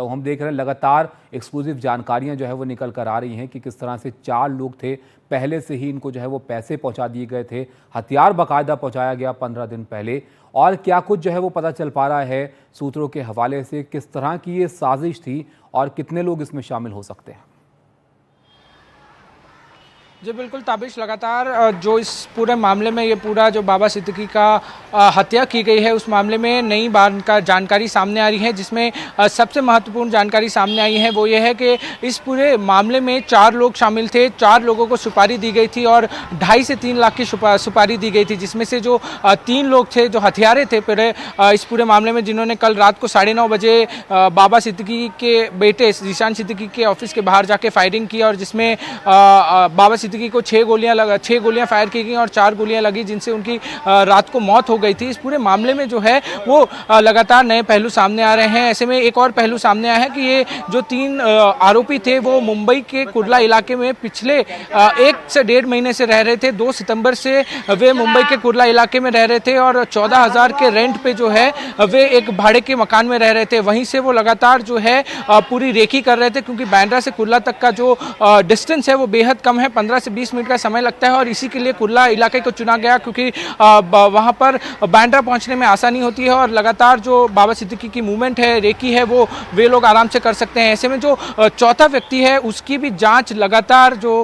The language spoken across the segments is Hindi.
तो हम देख रहे हैं लगातार एक्सक्लूसिव जानकारियां जो है वो निकल कर आ रही हैं कि किस तरह से 4 लोग थे, पहले से ही इनको जो है वो पैसे पहुंचा दिए गए थे, हथियार बाकायदा पहुंचाया गया 15 दिन पहले। और क्या कुछ जो है वो पता चल पा रहा है सूत्रों के हवाले से, किस तरह की ये साजिश थी और कितने लोग इसमें शामिल हो सकते हैं? जी बिल्कुल ताबिश, लगातार जो इस पूरे मामले में ये पूरा जो बाबा सिद्दीकी का हत्या की गई है उस मामले में नई जानकारी सामने आ रही है, जिसमें सबसे महत्वपूर्ण जानकारी सामने आई है वो ये है कि इस पूरे मामले में 4 लोग शामिल थे। 4 लोगों को सुपारी दी गई थी और 2.5 से 3 लाख की सुपारी दी गई थी, जिसमें से जो 3 लोग थे जो हथियारे थे इस पूरे मामले में, जिन्होंने कल रात को 9:30 बजे बाबा सिद्दीकी के बेटे जीशान सिद्दीकी के ऑफिस के बाहर जाके फायरिंग की और जिसमें बाबा सिद्दीकी को 6 गोलियां फायर की गई और 4 गोलियां लगी, जिनसे उनकी रात को मौत हो गई थी। इस पूरे मामले में जो है वो लगातार नए पहलू सामने आ रहे हैं। ऐसे में एक और पहलू सामने आया है कि ये जो 3 आरोपी थे वो मुंबई के कुर्ला इलाके में पिछले 1 से 1.5 महीने से रह रहे थे। 2 सितंबर से वे मुंबई के कुर्ला इलाके में रह रहे थे और 14,000 के रेंट पे जो है वे एक भाड़े के मकान में रह रहे थे। वहीं से वो लगातार जो है पूरी रेकी कर रहे थे, क्योंकि बांद्रा से कुर्ला तक का जो डिस्टेंस है वो बेहद कम है, 15 से 20 मिनट का समय लगता है। और इसी के लिए कुर्ला इलाके को चुना गया, क्योंकि वहां पर बांद्रा पहुंचने में आसानी होती है और लगातार जो बाबा सिद्दीकी की मूवमेंट है, रेकी है, वो वे लोग आराम से कर सकते हैं। ऐसे में जो चौथा व्यक्ति है उसकी भी जांच लगातार जो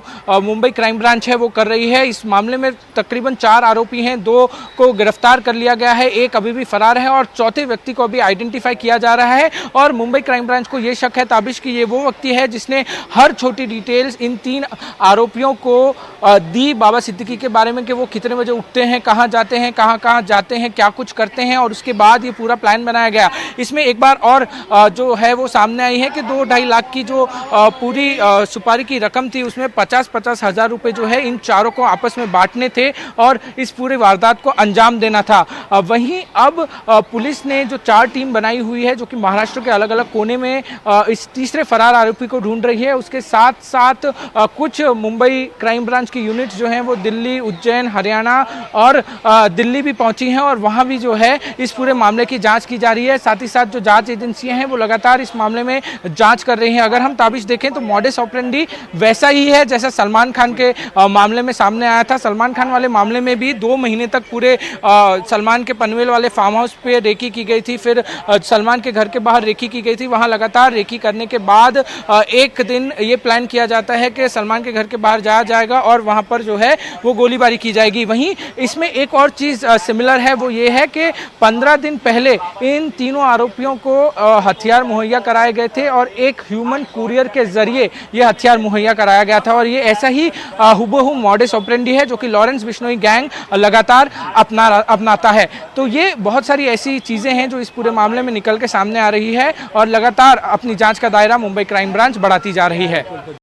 मुंबई क्राइम ब्रांच है वो कर रही है। इस मामले में तकरीबन 4 आरोपी हैं, 2 को गिरफ्तार कर लिया गया है, 1 अभी भी फरार है और चौथे व्यक्ति को अभी आइडेंटिफाई किया जा रहा है। और मुंबई क्राइम ब्रांच को ये शक है ताबिश कि ये वो व्यक्ति है जिसने हर छोटी डिटेल्स इन 3 आरोपियों को दी बाबा सिद्दीकी के बारे में, कि वो कितने बजे उठते हैं, कहाँ जाते हैं, कहाँ जाते हैं, क्या कुछ करते हैं, और उसके बाद ये पूरा प्लान बनाया गया। इसमें एक बार और जो है वो सामने आई है कि 2-2.5 लाख की जो पूरी सुपारी की रकम थी उसमें 50-50 हज़ार रुपये जो है इन चारों को आपस में बांटने थे और इस पूरे वारदात को अंजाम देना था। वहीं अब पुलिस ने जो 4 टीम बनाई हुई है जो कि महाराष्ट्र के अलग अलग कोने में इस तीसरे फरार आरोपी को ढूंढ रही है। उसके साथ साथ कुछ मुंबई क्राइम ब्रांच की यूनिट्स जो हैं वो दिल्ली, उज्जैन, हरियाणा और दिल्ली भी पहुंची हैं और वहां भी जो है इस पूरे मामले की जांच की जा रही है। साथ ही साथ जो जांच एजेंसियां हैं वो लगातार इस मामले में जांच कर रही हैं। अगर हम ताबिश देखें तो मॉडस ऑपरेंडी वैसा ही है जैसा सलमान खान के मामले में सामने आया था। सलमान खान वाले मामले में भी 2 महीने तक पूरे सलमान के पनवेल वाले फार्म हाउस पे रेकी की गई थी, फिर सलमान के घर के बाहर रेकी की गई थी। वहां लगातार रेकी करने के बाद एक दिन ये प्लान किया जाता है कि सलमान के घर के बाहर जाया जाएगा और वहां पर जो है वो गोलीबारी की जाएगी। वहीं इसमें एक और चीज सिमिलर है, वो ये है कि 15 दिन पहले इन तीनों आरोपियों को हथियार मुहैया कराए गए थे और एक ह्यूमन कुरियर के जरिए ये हथियार मुहैया कराया गया था। और ये ऐसा ही हुबहू मॉडस ऑपरेंडी है जो कि लॉरेंस बिश्नोई गैंग लगातार अपनाता है। तो ये बहुत सारी ऐसी चीजें हैं जो इस पूरे मामले में निकल के सामने आ रही है और लगातार अपनी जांच का दायरा मुंबई क्राइम ब्रांच बढ़ाती जा रही है।